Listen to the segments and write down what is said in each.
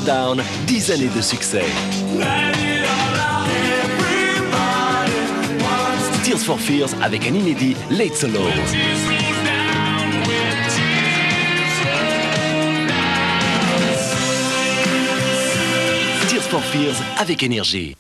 Down, 10 années de succès. Tears for Fears avec un inédit Late Solo. Tears for Fears avec énergie.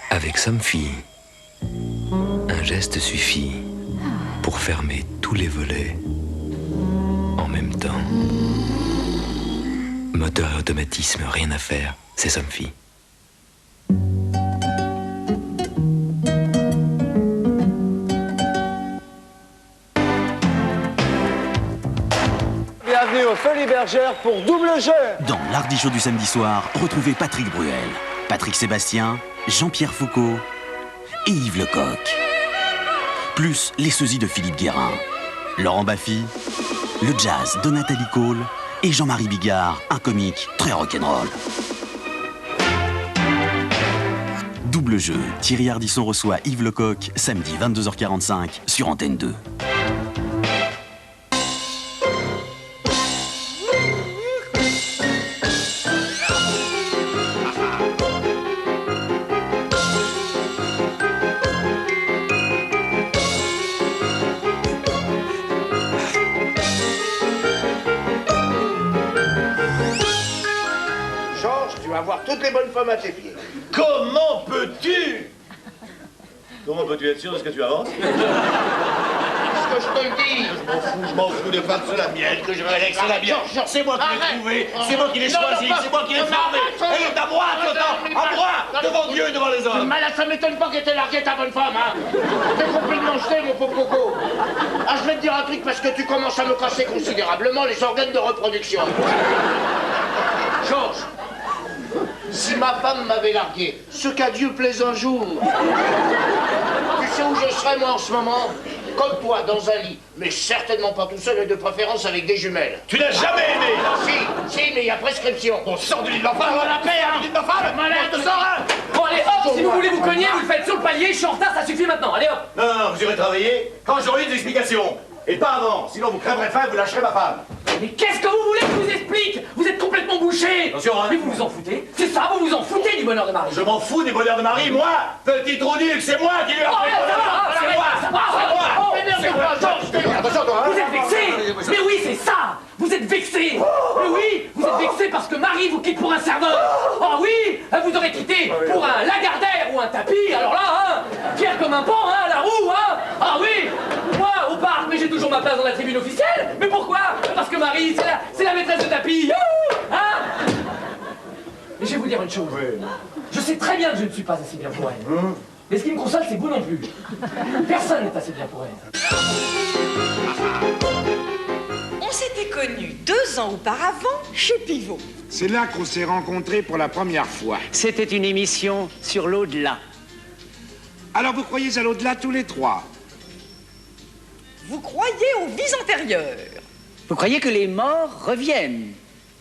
Avec Somfy, un geste suffit pour fermer tous les volets en même temps. Moteur et automatisme, rien à faire, c'est Somfy. Bienvenue aux Folies Bergères pour Double Jeu. Dans l'Hardy Show du samedi soir, retrouvez Patrick Bruel, Patrick Sébastien, Jean-Pierre Foucault et Yves Lecoq. Plus les sosies de Philippe Guérin, Laurent Baffy, le jazz de Nathalie Cole et Jean-Marie Bigard, un comique très rock'n'roll. Double Jeu, Thierry Ardisson reçoit Yves Lecoq, samedi 22h45 sur Antenne 2. Avoir toutes les bonnes femmes à tes pieds. Comment peux-tu être sûr de ce que tu avances? Qu'est-ce que je te le dis? Je m'en fous des femmes, c'est la mienne que je réalise, c'est la mienne. C'est moi qui l'ai trouvé, c'est moi qui l'ai choisi, c'est moi qui l'ai formé. Elle est à moi, à moi, devant Dieu et devant les hommes. Malade, ça m'étonne pas qu'elle t'ait largué ta bonne femme, hein. T'es complètement jeté, mon pauvre coco. Ah, je vais te dire un truc parce que tu commences à me casser considérablement les organes de reproduction. Georges, si ma femme m'avait largué, ce qu'à Dieu plaise un jour, tu sais où je serais moi en ce moment? Comme toi, dans un lit, mais certainement pas tout seul et de préférence avec des jumelles. Tu n'as jamais aimé? Si, mais il y a prescription. On sort du lit de ma femme, on la paix, hein. Du lit de ma femme, malade, on te sort, hein. Bon allez hop, si vous voulez vous cogner, vous le faites sur le palier, je suis en retard, ça suffit maintenant, allez hop. Non, vous irez travailler quand j'aurai des explications. Et pas avant, sinon vous crèverez de faim et vous lâcherez ma femme. Mais qu'est-ce que vous voulez que je vous explique? Vous êtes complètement bouché. Attention, hein. Mais vous vous en foutez? C'est ça, vous vous en foutez du bonheur de Marie. Je m'en fous des bonheurs de Marie, moi. Petit trou nul, c'est moi qui lui ai appris le bonheur. C'est moi. Attention, toi, hein. Vous êtes vexé. Mais oui, c'est ça. Vous êtes vexé. Mais oui, vous êtes vexé parce que Marie vous quitte pour un serveur. Ah oui, elle vous aurait quitté pour un Lagardère ou un tapis. Alors là, hein, fier comme un pan, hein, la roue, hein. Ah oui, moi au parc, mais j'ai toujours ma place dans la tribune officielle. Mais pourquoi? Parce que Marie, c'est la maîtresse de tapis. Hein? Mais je vais vous dire une chose. Je sais très bien que je ne suis pas assez bien pour elle. Mais ce qui me console, c'est que vous non plus. Personne n'est assez bien pour elle. On s'était connus 2 ans auparavant chez Pivot. C'est là qu'on s'est rencontrés pour la première fois. C'était une émission sur l'au-delà. Alors vous croyez à l'au-delà tous les trois? Vous croyez aux vies antérieures? Vous croyez que les morts reviennent?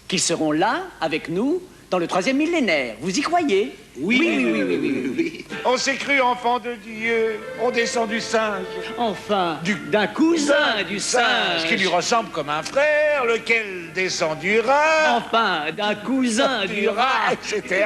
Qu'ils seront là, avec nous, dans le 3e millénaire? Vous y croyez? Oui. On s'est cru enfant de Dieu, on descend du singe. Enfin, d'un cousin du singe. Qui lui ressemble comme un frère, lequel descend du rat. Enfin, d'un cousin du rat, etc.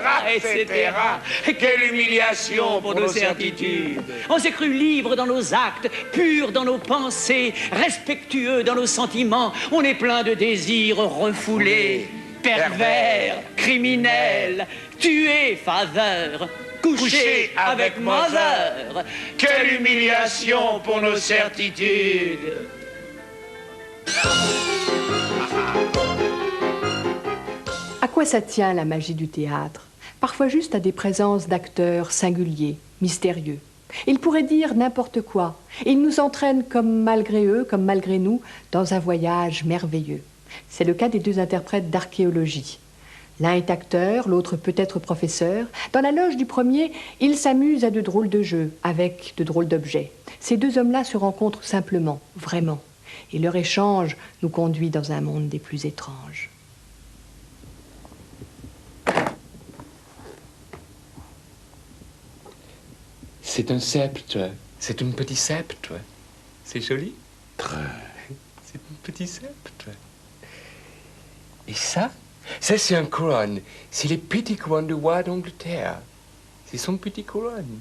Quelle humiliation pour nos certitudes. On s'est cru libre dans nos actes, pur dans nos pensées, respectueux dans nos sentiments. On est plein de désirs refoulés, pervers, criminels, tués, father, couché avec mother. Quelle humiliation pour nos certitudes. quoi ça tient la magie du théâtre? Parfois juste à des présences d'acteurs singuliers, mystérieux. Ils pourraient dire n'importe quoi. Ils nous entraînent comme malgré eux, comme malgré nous, dans un voyage merveilleux. C'est le cas des deux interprètes d'archéologie. L'un est acteur, l'autre peut-être professeur. Dans la loge du premier, ils s'amusent à de drôles de jeux, avec de drôles d'objets. Ces deux hommes-là se rencontrent simplement, vraiment. Et leur échange nous conduit dans un monde des plus étranges. C'est un sceptre. C'est un petit sceptre. C'est joli? Très. C'est un petit sceptre. Et ça c'est une couronne. C'est les petites couronnes du roi d'Angleterre. C'est son petit couronne.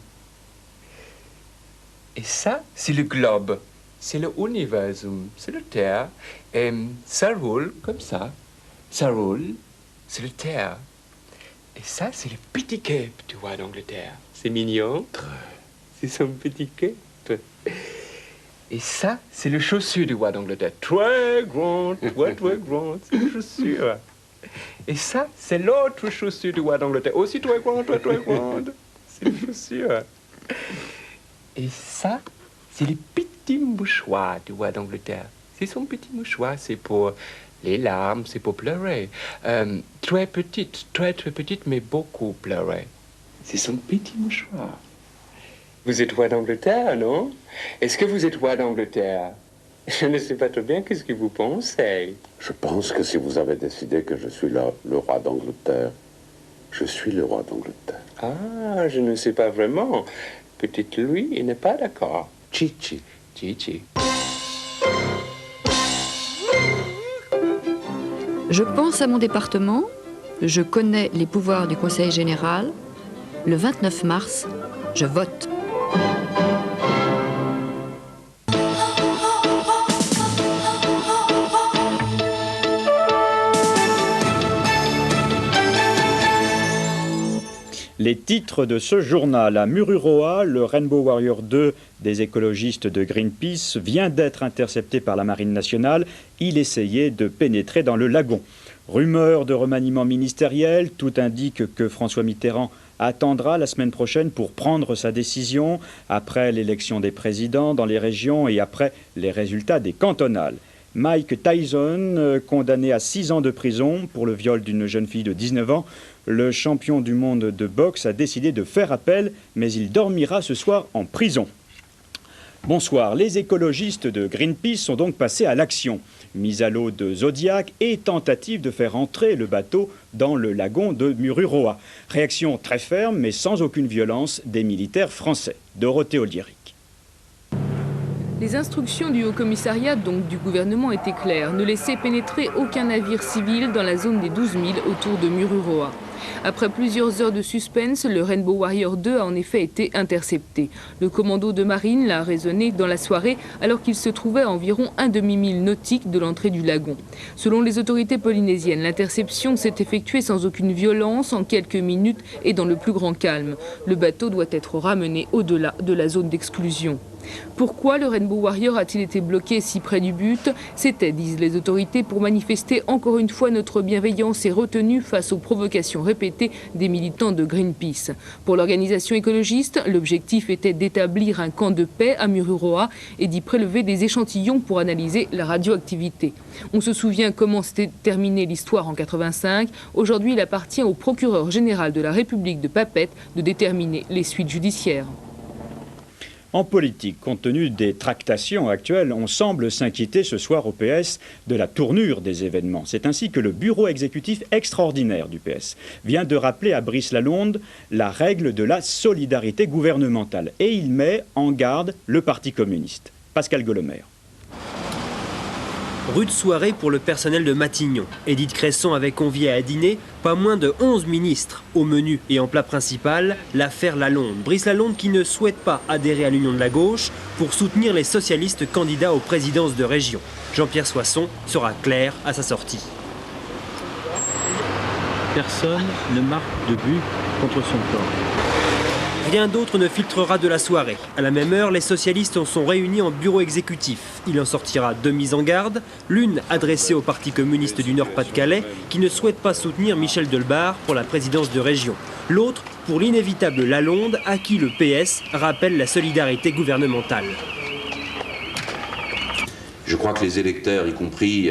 Et ça, c'est le globe. C'est le universum. C'est la Terre. Et ça roule comme ça. Ça roule. C'est la Terre. Et ça, c'est le petit cape du roi d'Angleterre. C'est mignon. C'est son petit cape. Et ça, c'est le chaussure du roi d'Angleterre. Très grand, très grand. C'est le chaussure. Et ça, c'est l'autre chaussure du roi d'Angleterre. Aussi très grande, très grande. C'est les chaussures. Et ça, c'est les petits mouchoirs du roi d'Angleterre. C'est son petit mouchoir, c'est pour les larmes, c'est pour pleurer. Très petite, très petite, mais beaucoup pleurer. C'est son petit mouchoir. Vous êtes roi d'Angleterre, non? Est-ce que vous êtes roi d'Angleterre? Je ne sais pas très bien, qu'est-ce que vous pensez? Je pense que si vous avez décidé que je suis le roi d'Angleterre, je suis le roi d'Angleterre. Ah, je ne sais pas vraiment. Peut-être lui, il n'est pas d'accord. Chichi. Je pense à mon département, je connais les pouvoirs du Conseil général. Le 29 mars, je vote. Les titres de ce journal. À Mururoa, le Rainbow Warrior 2 des écologistes de Greenpeace vient d'être intercepté par la Marine nationale. Il essayait de pénétrer dans le lagon. Rumeur de remaniement ministériel, tout indique que François Mitterrand attendra la semaine prochaine pour prendre sa décision après l'élection des présidents dans les régions et après les résultats des cantonales. Mike Tyson, condamné à 6 ans de prison pour le viol d'une jeune fille de 19 ans, le champion du monde de boxe a décidé de faire appel, mais il dormira ce soir en prison. Bonsoir, les écologistes de Greenpeace sont donc passés à l'action. Mise à l'eau de Zodiac et tentative de faire entrer le bateau dans le lagon de Mururoa. Réaction très ferme, mais sans aucune violence, des militaires français. Dorothée Oliéric. Les instructions du Haut-Commissariat, donc du gouvernement, étaient claires. Ne laisser pénétrer aucun navire civil dans la zone des 12 000 autour de Mururoa. Après plusieurs heures de suspense, le Rainbow Warrior 2 a en effet été intercepté. Le commando de marine l'a raisonné dans la soirée alors qu'il se trouvait à environ un demi-mille nautique de l'entrée du lagon. Selon les autorités polynésiennes, l'interception s'est effectuée sans aucune violence, en quelques minutes et dans le plus grand calme. Le bateau doit être ramené au-delà de la zone d'exclusion. Pourquoi le Rainbow Warrior a-t-il été bloqué si près du but? C'était, disent les autorités, pour manifester encore une fois notre bienveillance et retenue face aux provocations répétées des militants de Greenpeace. Pour l'organisation écologiste, l'objectif était d'établir un camp de paix à Mururoa et d'y prélever des échantillons pour analyser la radioactivité. On se souvient comment s'était terminée l'histoire en 85. Aujourd'hui, il appartient au procureur général de la République de Papeete de déterminer les suites judiciaires. En politique, compte tenu des tractations actuelles, on semble s'inquiéter ce soir au PS de la tournure des événements. C'est ainsi que le bureau exécutif extraordinaire du PS vient de rappeler à Brice Lalonde la règle de la solidarité gouvernementale. Et il met en garde le Parti communiste. Pascal Golomer. Rude soirée pour le personnel de Matignon. Édith Cresson avait convié à dîner pas moins de 11 ministres. Au menu et en plat principal, l'affaire Lalonde. Brice Lalonde qui ne souhaite pas adhérer à l'Union de la gauche pour soutenir les socialistes candidats aux présidences de région. Jean-Pierre Soisson sera clair à sa sortie. Personne ne marque de but contre son camp. Rien d'autre ne filtrera de la soirée. À la même heure, les socialistes sont réunis en bureau exécutif. Il en sortira 2 mises en garde, l'une adressée au Parti communiste du Nord-Pas-de-Calais qui ne souhaite pas soutenir Michel Delbarre pour la présidence de région. L'autre pour l'inévitable Lalonde à qui le PS rappelle la solidarité gouvernementale. Je crois que les électeurs, y compris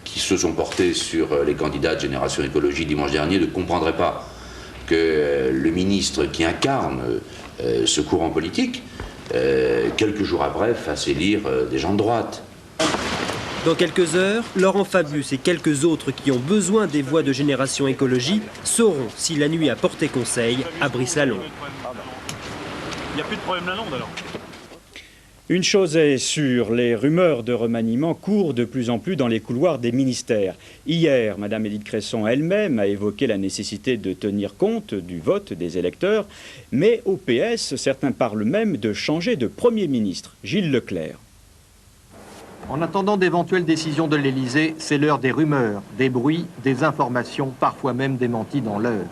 qui se sont portés sur les candidats de Génération Écologie dimanche dernier, ne comprendraient pas que le ministre qui incarne ce courant politique, quelques jours après, fasse élire des gens de droite. Dans quelques heures, Laurent Fabius et quelques autres qui ont besoin des voix de Génération Écologie sauront si la nuit a porté conseil à Brice-Lalonde. Il n'y a plus de problème Lalonde alors? Une chose est sûre, les rumeurs de remaniement courent de plus en plus dans les couloirs des ministères. Hier, Mme Édith Cresson elle-même a évoqué la nécessité de tenir compte du vote des électeurs, mais au PS, certains parlent même de changer de Premier ministre. Gilles Leclerc. En attendant d'éventuelles décisions de l'Élysée, c'est l'heure des rumeurs, des bruits, des informations, parfois même démenties dans l'heure.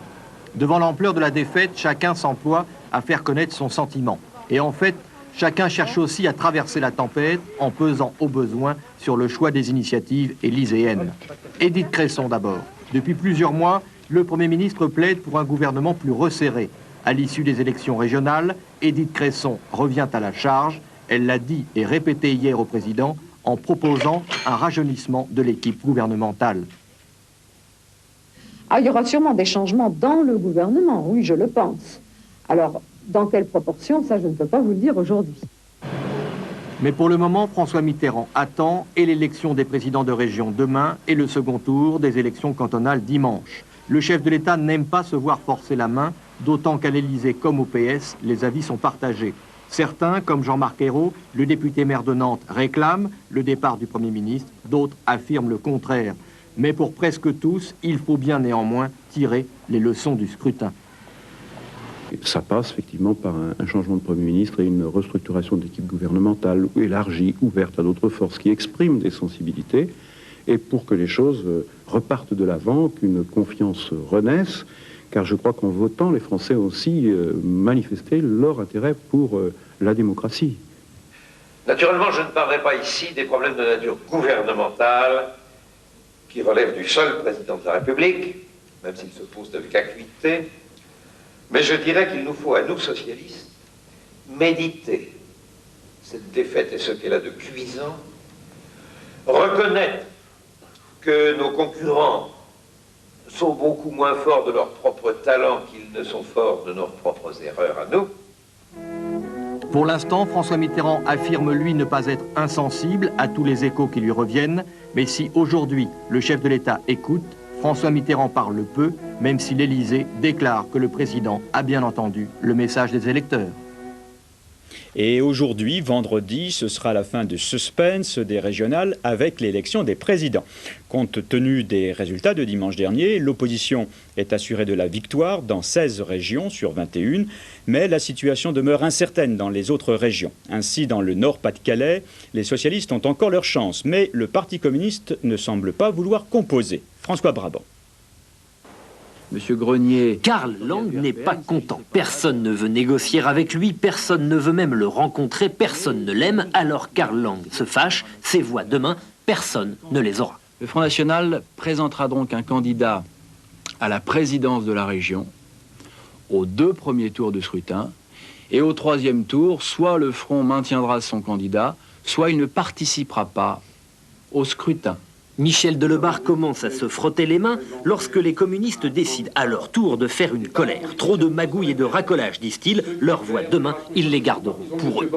Devant l'ampleur de la défaite, chacun s'emploie à faire connaître son sentiment. Et en fait, chacun cherche aussi à traverser la tempête en pesant au besoin sur le choix des initiatives élyséennes. Édith Cresson d'abord. Depuis plusieurs mois, le Premier ministre plaide pour un gouvernement plus resserré. À l'issue des élections régionales, Édith Cresson revient à la charge. Elle l'a dit et répété hier au président en proposant un rajeunissement de l'équipe gouvernementale. Ah, il y aura sûrement des changements dans le gouvernement, oui, je le pense. Alors, dans quelle proportion, ça je ne peux pas vous le dire aujourd'hui. Mais pour le moment, François Mitterrand attend et l'élection des présidents de région demain et le second tour des élections cantonales dimanche. Le chef de l'État n'aime pas se voir forcer la main, d'autant qu'à l'Élysée comme au PS, les avis sont partagés. Certains, comme Jean-Marc Ayrault, le député maire de Nantes, réclament le départ du Premier ministre, d'autres affirment le contraire. Mais pour presque tous, il faut bien néanmoins tirer les leçons du scrutin. Ça passe effectivement par un changement de Premier ministre et une restructuration de l'équipe gouvernementale élargie, ouverte à d'autres forces qui expriment des sensibilités, et pour que les choses repartent de l'avant, qu'une confiance renaisse, car je crois qu'en votant, les Français ont aussi manifesté leur intérêt pour la démocratie. Naturellement, je ne parlerai pas ici des problèmes de nature gouvernementale qui relèvent du seul président de la République, même s'il se pose avec acuité. Mais je dirais qu'il nous faut, à nous socialistes, méditer cette défaite et ce qu'elle a de cuisant, reconnaître que nos concurrents sont beaucoup moins forts de leur propre talent qu'ils ne sont forts de nos propres erreurs à nous. Pour l'instant, François Mitterrand affirme, lui, ne pas être insensible à tous les échos qui lui reviennent, mais si aujourd'hui le chef de l'État écoute, François Mitterrand parle peu, même si l'Élysée déclare que le président a bien entendu le message des électeurs. Et aujourd'hui, vendredi, ce sera la fin du suspense des régionales avec l'élection des présidents. Compte tenu des résultats de dimanche dernier, l'opposition est assurée de la victoire dans 16 régions sur 21, mais la situation demeure incertaine dans les autres régions. Ainsi, dans le Nord-Pas-de-Calais, les socialistes ont encore leur chance, mais le Parti communiste ne semble pas vouloir composer. François Brabant. Monsieur Grenier... Karl Lang n'est pas content. Personne ne veut négocier avec lui, personne ne veut même le rencontrer, personne ne l'aime. Alors Karl Lang se fâche, ses voix demain, personne ne les aura. Le Front National présentera donc un candidat à la présidence de la région aux 2 premiers tours de scrutin. Et au 3e tour, soit le Front maintiendra son candidat, soit il ne participera pas au scrutin. Michel Delbarre commence à se frotter les mains lorsque les communistes décident à leur tour de faire une colère. Trop de magouilles et de racolage, disent-ils. Leur voix demain, ils les garderont pour eux.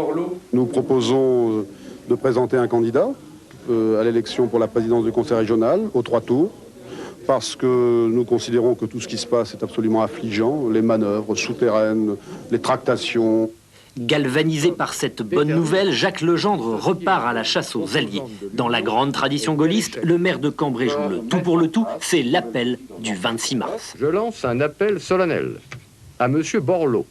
Nous proposons de présenter un candidat à l'élection pour la présidence du conseil régional aux 3 tours, parce que nous considérons que tout ce qui se passe est absolument affligeant. Les manœuvres souterraines, les tractations. Galvanisé par cette bonne nouvelle, Jacques Legendre repart à la chasse aux alliés. Dans la grande tradition gaulliste, le maire de Cambrai joue le tout pour le tout, c'est l'appel du 26 mars. Je lance un appel solennel à M. Borloo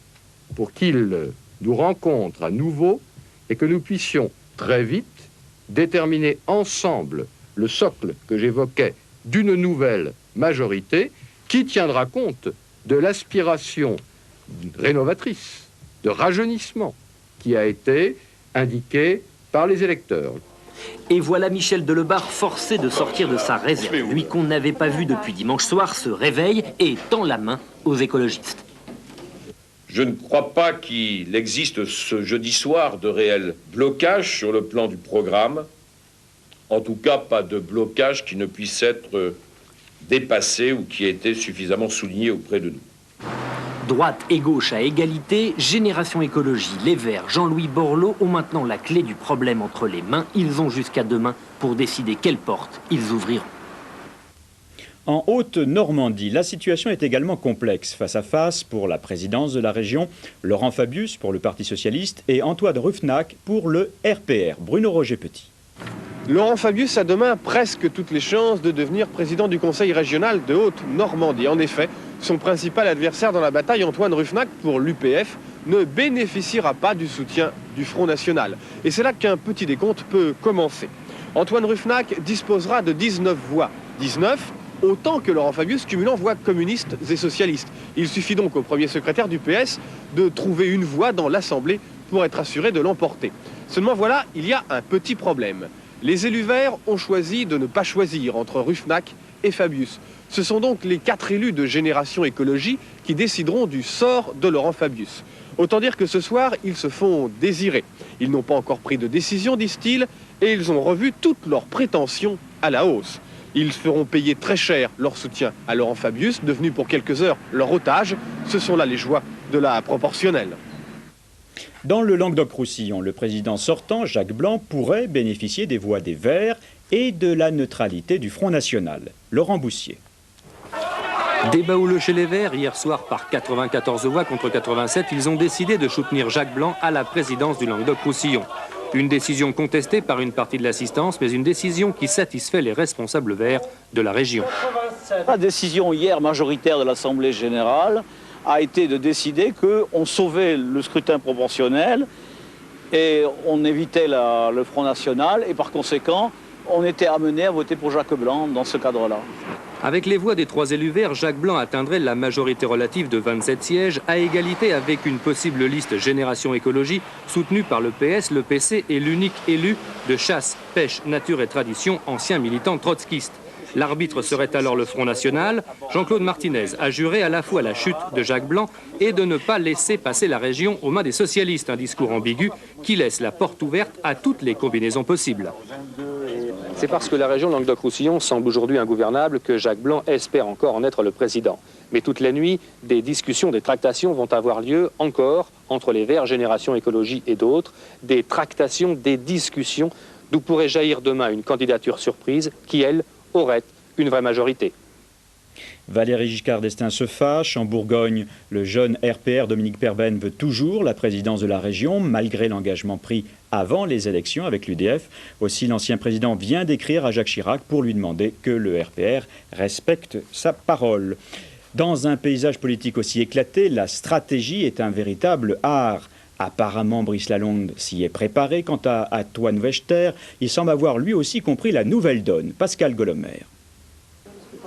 pour qu'il nous rencontre à nouveau et que nous puissions très vite déterminer ensemble le socle que j'évoquais d'une nouvelle majorité qui tiendra compte de l'aspiration rénovatrice de rajeunissement qui a été indiqué par les électeurs. Et voilà Michel Delebarre forcé de sortir de sa réserve. Lui qu'on n'avait pas vu depuis dimanche soir se réveille et tend la main aux écologistes. Je ne crois pas qu'il existe ce jeudi soir de réel blocage sur le plan du programme. En tout cas, pas de blocage qui ne puisse être dépassé ou qui ait été suffisamment souligné auprès de nous. Droite et gauche à égalité, Génération Écologie, les Verts, Jean-Louis Borloo ont maintenant la clé du problème entre les mains. Ils ont jusqu'à demain pour décider quelle porte ils ouvriront. En Haute-Normandie, la situation est également complexe. Face à face pour la présidence de la région, Laurent Fabius pour le Parti socialiste et Antoine Ruffnac pour le RPR. Bruno Roger-Petit. Laurent Fabius a demain presque toutes les chances de devenir président du Conseil régional de Haute-Normandie. En effet, son principal adversaire dans la bataille, Antoine Ruffnac, pour l'UPF, ne bénéficiera pas du soutien du Front National. Et c'est là qu'un petit décompte peut commencer. Antoine Ruffnac disposera de 19 voix. 19, autant que Laurent Fabius, cumulant voix communistes et socialistes. Il suffit donc au premier secrétaire du PS de trouver une voix dans l'Assemblée pour être assuré de l'emporter. Seulement voilà, il y a un petit problème. Les élus verts ont choisi de ne pas choisir entre Ruffnac et Fabius. Ce sont donc les 4 élus de Génération Écologie qui décideront du sort de Laurent Fabius. Autant dire que ce soir, ils se font désirer. Ils n'ont pas encore pris de décision, disent-ils, et ils ont revu toutes leurs prétentions à la hausse. Ils feront payer très cher leur soutien à Laurent Fabius, devenu pour quelques heures leur otage. Ce sont là les joies de la proportionnelle. Dans le Languedoc-Roussillon, le président sortant, Jacques Blanc, pourrait bénéficier des voix des Verts et de la neutralité du Front National. Laurent Boussier. Débat houleux chez les Verts. Hier soir, par 94 voix contre 87, ils ont décidé de soutenir Jacques Blanc à la présidence du Languedoc-Roussillon. Une décision contestée par une partie de l'assistance, mais une décision qui satisfait les responsables verts de la région. La décision hier majoritaire de l'Assemblée générale a été de décider qu'on sauvait le scrutin proportionnel et on évitait le Front National et par conséquent, on était amené à voter pour Jacques Blanc dans ce cadre-là. Avec les voix des 3 élus verts, Jacques Blanc atteindrait la majorité relative de 27 sièges, à égalité avec une possible liste Génération Écologie soutenue par le PS, le PC et l'unique élu de Chasse, Pêche, Nature et Tradition, ancien militant trotskiste. L'arbitre serait alors le Front National. Jean-Claude Martinez a juré à la fois la chute de Jacques Blanc et de ne pas laisser passer la région aux mains des socialistes, un discours ambigu qui laisse la porte ouverte à toutes les combinaisons possibles. C'est parce que la région Languedoc-Roussillon semble aujourd'hui ingouvernable que Jacques Blanc espère encore en être le président. Mais toutes les nuits, des discussions, des tractations vont avoir lieu encore entre les Verts, Génération Écologie et d'autres. Des tractations, des discussions d'où pourrait jaillir demain une candidature surprise qui, elle, aurait une vraie majorité. Valéry Giscard d'Estaing se fâche. En Bourgogne, le jeune RPR Dominique Perben veut toujours la présidence de la région, malgré l'engagement pris avant les élections avec l'UDF. Aussi, l'ancien président vient d'écrire à Jacques Chirac pour lui demander que le RPR respecte sa parole. Dans un paysage politique aussi éclaté, la stratégie est un véritable art. Apparemment, Brice Lalonde s'y est préparé. Quant à Antoine Wechter, il semble avoir lui aussi compris la nouvelle donne. Pascal Golomer.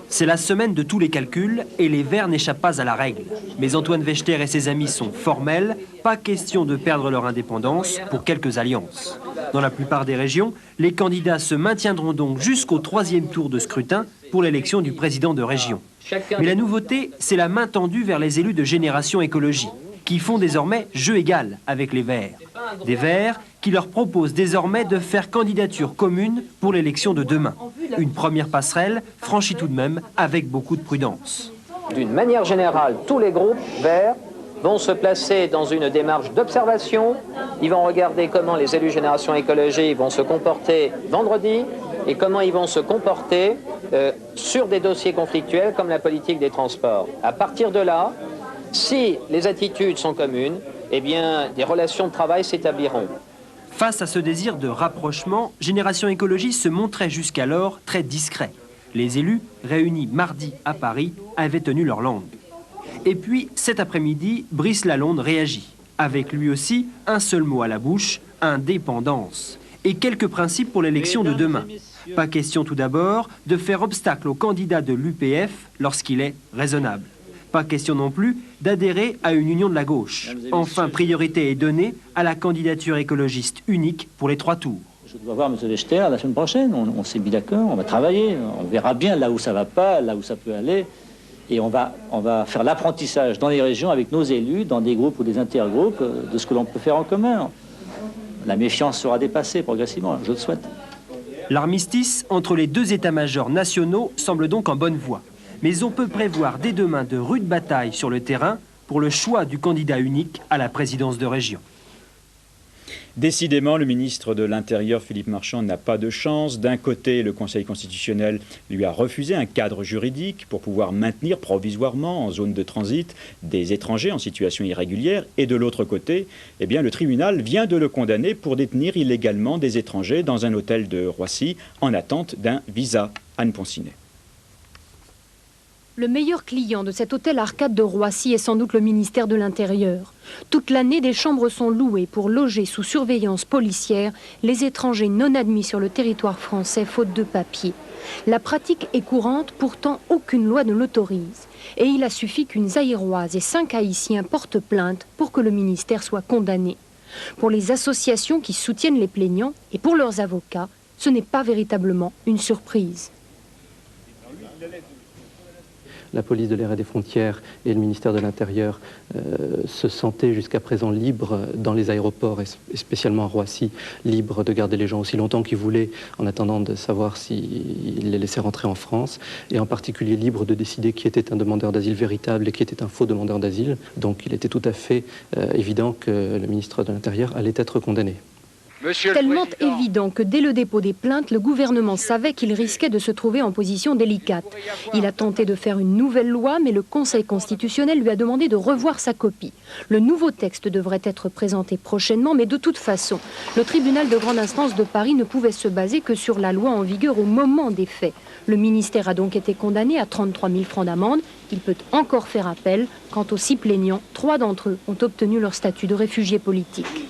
C'est la semaine de tous les calculs et les Verts n'échappent pas à la règle. Mais Antoine Wechter et ses amis sont formels, pas question de perdre leur indépendance pour quelques alliances. Dans la plupart des régions, les candidats se maintiendront donc jusqu'au 3e tour de scrutin pour l'élection du président de région. Mais la nouveauté, c'est la main tendue vers les élus de Génération Écologie, qui font désormais jeu égal avec les Verts. Des Verts qui leur proposent désormais de faire candidature commune pour l'élection de demain. Une première passerelle franchie tout de même avec beaucoup de prudence. D'une manière générale, tous les groupes verts vont se placer dans une démarche d'observation. Ils vont regarder comment les élus Génération Écologie vont se comporter vendredi et comment ils vont se comporter sur des dossiers conflictuels comme la politique des transports. À partir de là, si les attitudes sont communes, eh bien, des relations de travail s'établiront. Face à ce désir de rapprochement, Génération Écologie se montrait jusqu'alors très discret. Les élus, réunis mardi à Paris, avaient tenu leur langue. Et puis, cet après-midi, Brice Lalonde réagit. Avec lui aussi, un seul mot à la bouche, indépendance. Et quelques principes pour l'élection de demain. Pas question tout d'abord de faire obstacle au candidat de l'UPF lorsqu'il est raisonnable. Pas question non plus d'adhérer à une union de la gauche. Enfin, priorité est donnée à la candidature écologiste unique pour les 3 tours. Je dois voir M. Wechter la semaine prochaine, on s'est mis d'accord, on va travailler, on verra bien là où ça va pas, là où ça peut aller. Et on va faire l'apprentissage dans les régions avec nos élus, dans des groupes ou des intergroupes, de ce que l'on peut faire en commun. La méfiance sera dépassée progressivement, je le souhaite. L'armistice entre les 2 états-majors nationaux semble donc en bonne voie. Mais on peut prévoir dès demain de rudes batailles sur le terrain pour le choix du candidat unique à la présidence de région. Décidément, le ministre de l'Intérieur, Philippe Marchand, n'a pas de chance. D'un côté, le Conseil constitutionnel lui a refusé un cadre juridique pour pouvoir maintenir provisoirement en zone de transit des étrangers en situation irrégulière. Et de l'autre côté, eh bien, le tribunal vient de le condamner pour détenir illégalement des étrangers dans un hôtel de Roissy en attente d'un visa. Anne Poncinet. Le meilleur client de cet hôtel Arcade de Roissy est sans doute le ministère de l'Intérieur. Toute l'année, des chambres sont louées pour loger sous surveillance policière les étrangers non admis sur le territoire français faute de papier. La pratique est courante, pourtant aucune loi ne l'autorise. Et il a suffi qu'une Zaïroise et 5 Haïtiens portent plainte pour que le ministère soit condamné. Pour les associations qui soutiennent les plaignants et pour leurs avocats, ce n'est pas véritablement une surprise. La police de l'air et des frontières et le ministère de l'Intérieur se sentaient jusqu'à présent libres dans les aéroports, et spécialement à Roissy, libres de garder les gens aussi longtemps qu'ils voulaient en attendant de savoir s'ils les laissaient rentrer en France, et en particulier libres de décider qui était un demandeur d'asile véritable et qui était un faux demandeur d'asile. Donc il était tout à fait évident que le ministre de l'Intérieur allait être condamné. Tellement évident que dès le dépôt des plaintes, le gouvernement savait qu'il risquait de se trouver en position délicate. Il a tenté de faire une nouvelle loi, mais le Conseil constitutionnel lui a demandé de revoir sa copie. Le nouveau texte devrait être présenté prochainement, mais de toute façon, le tribunal de grande instance de Paris ne pouvait se baser que sur la loi en vigueur au moment des faits. Le ministère a donc été condamné à 33 000 francs d'amende. Il peut encore faire appel. Quant aux 6 plaignants, 3 d'entre eux ont obtenu leur statut de réfugiés politiques.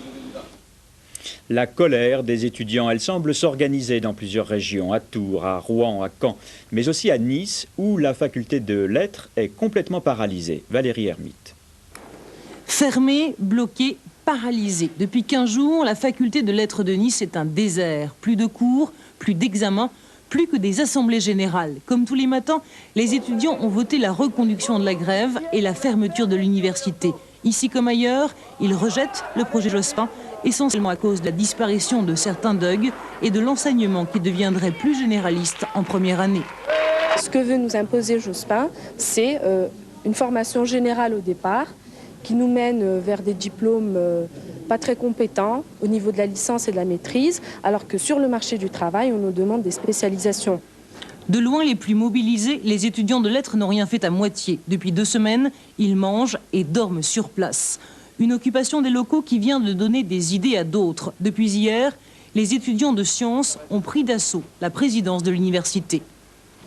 La colère des étudiants, elle semble s'organiser dans plusieurs régions, à Tours, à Rouen, à Caen, mais aussi à Nice, où la faculté de lettres est complètement paralysée. Valérie Hermite. Fermée, bloquée, paralysée. Depuis 15 jours, la faculté de lettres de Nice est un désert. Plus de cours, plus d'examens, plus que des assemblées générales. Comme tous les matins, les étudiants ont voté la reconduction de la grève et la fermeture de l'université. Ici comme ailleurs, ils rejettent le projet Jospin, essentiellement à cause de la disparition de certains DUG et de l'enseignement qui deviendrait plus généraliste en première année. Ce que veut nous imposer Jospin, c'est une formation générale au départ, qui nous mène vers des diplômes pas très compétents au niveau de la licence et de la maîtrise, alors que sur le marché du travail, on nous demande des spécialisations. De loin les plus mobilisés, les étudiants de lettres n'ont rien fait à moitié. Depuis 2 semaines, ils mangent et dorment sur place. Une occupation des locaux qui vient de donner des idées à d'autres. Depuis hier, les étudiants de sciences ont pris d'assaut la présidence de l'université.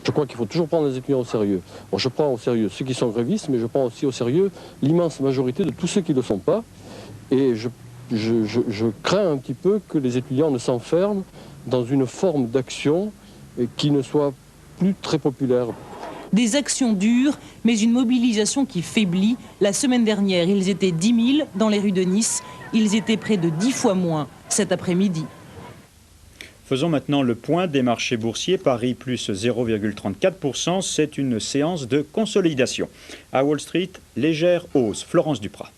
Je crois qu'il faut toujours prendre les étudiants au sérieux. Bon, je prends au sérieux ceux qui sont grévistes, mais je prends aussi au sérieux l'immense majorité de tous ceux qui ne le sont pas. Et je crains un petit peu que les étudiants ne s'enferment dans une forme d'action qui ne soit plus très populaire. Des actions dures, mais une mobilisation qui faiblit. La semaine dernière, ils étaient 10 000 dans les rues de Nice. Ils étaient près de 10 fois moins cet après-midi. Faisons maintenant le point des marchés boursiers. Paris plus 0,34%, c'est une séance de consolidation. À Wall Street, légère hausse. Florence Duprat.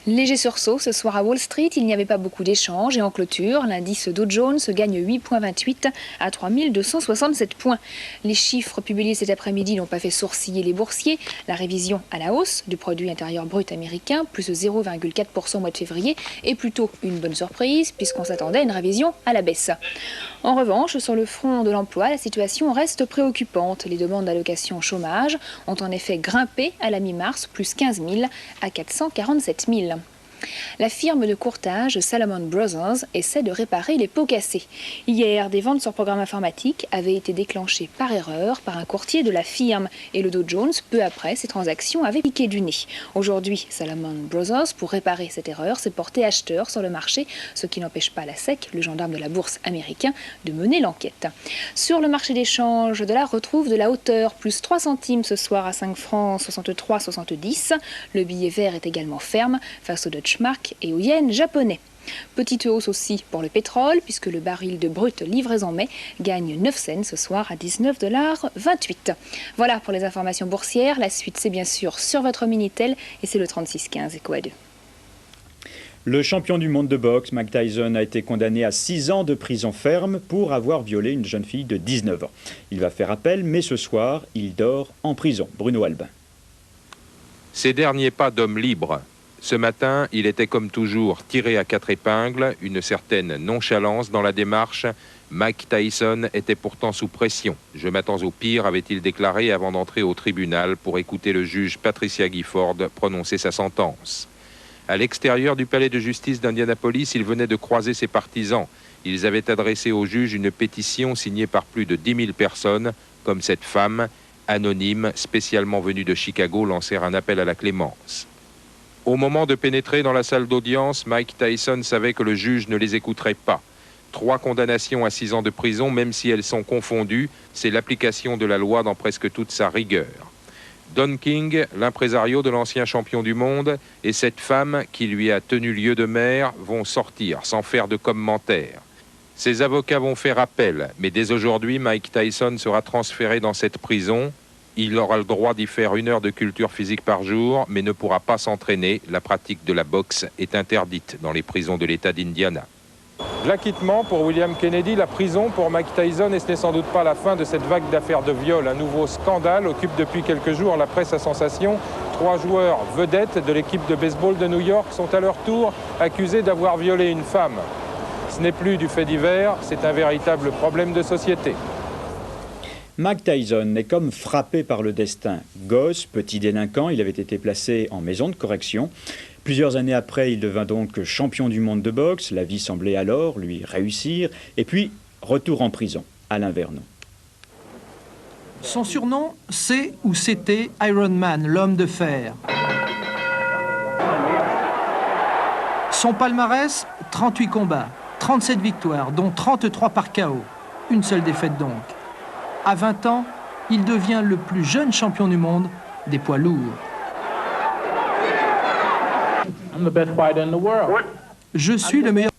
Léger sursaut ce soir à Wall Street, il n'y avait pas beaucoup d'échanges et en clôture, l'indice Dow Jones gagne 8,28 à 3267 points. Les chiffres publiés cet après-midi n'ont pas fait sourciller les boursiers. La révision à la hausse du produit intérieur brut américain, plus 0,4% au mois de février, est plutôt une bonne surprise puisqu'on s'attendait à une révision à la baisse. En revanche, sur le front de l'emploi, la situation reste préoccupante. Les demandes d'allocation chômage ont en effet grimpé à la mi-mars, plus 15 000 à 447 000. La firme de courtage Salomon Brothers essaie de réparer les pots cassés. Hier, des ventes sur programme informatique avaient été déclenchées par erreur par un courtier de la firme et le Dow Jones, peu après, ces transactions avaient piqué du nez. Aujourd'hui, Salomon Brothers, pour réparer cette erreur, s'est porté acheteur sur le marché, ce qui n'empêche pas la SEC, le gendarme de la bourse américain, de mener l'enquête. Sur le marché des changes, le dollar retrouve de la hauteur, plus 3 centimes ce soir à 5 francs 63,70. Le billet vert est également ferme face au Deutsche Mark et au yen japonais. Petite hausse aussi pour le pétrole, puisque le baril de brut livraison mai gagne 9 cents ce soir à 19,28 $. Voilà pour les informations boursières. La suite, c'est bien sûr sur votre Minitel et c'est le 3615 Eco A2. Le champion du monde de boxe, Mike Tyson, a été condamné à 6 ans de prison ferme pour avoir violé une jeune fille de 19 ans. Il va faire appel, mais ce soir, il dort en prison. Bruno Albin. Ces derniers pas d'homme libre. Ce matin, il était comme toujours tiré à 4 épingles, une certaine nonchalance dans la démarche. Mike Tyson était pourtant sous pression. « Je m'attends au pire », avait-il déclaré avant d'entrer au tribunal pour écouter le juge Patricia Gifford prononcer sa sentence. À l'extérieur du palais de justice d'Indianapolis, il venait de croiser ses partisans. Ils avaient adressé au juge une pétition signée par plus de 10 000 personnes, comme cette femme, anonyme, spécialement venue de Chicago, lancer un appel à la clémence. Au moment de pénétrer dans la salle d'audience, Mike Tyson savait que le juge ne les écouterait pas. 3 condamnations à 6 ans de prison, même si elles sont confondues, c'est l'application de la loi dans presque toute sa rigueur. Don King, l'impresario de l'ancien champion du monde, et cette femme qui lui a tenu lieu de mère vont sortir sans faire de commentaires. Ses avocats vont faire appel, mais dès aujourd'hui, Mike Tyson sera transféré dans cette prison. Il aura le droit d'y faire 1 heure de culture physique par jour, mais ne pourra pas s'entraîner. La pratique de la boxe est interdite dans les prisons de l'État d'Indiana. L'acquittement pour William Kennedy, la prison pour Mike Tyson, et ce n'est sans doute pas la fin de cette vague d'affaires de viol. Un nouveau scandale occupe depuis quelques jours la presse à sensation. 3 joueurs vedettes de l'équipe de baseball de New York sont à leur tour accusés d'avoir violé une femme. Ce n'est plus du fait divers, c'est un véritable problème de société. Mike Tyson est comme frappé par le destin. Gosse, petit délinquant, il avait été placé en maison de correction. Plusieurs années après, il devint donc champion du monde de boxe. La vie semblait alors lui réussir. Et puis, retour en prison, Alain Vernon. Son surnom, c'est ou c'était Iron Man, l'homme de fer. Son palmarès, 38 combats, 37 victoires, dont 33 par KO. Une seule défaite donc. À 20 ans, il devient le plus jeune champion du monde des poids lourds. Je suis le meilleur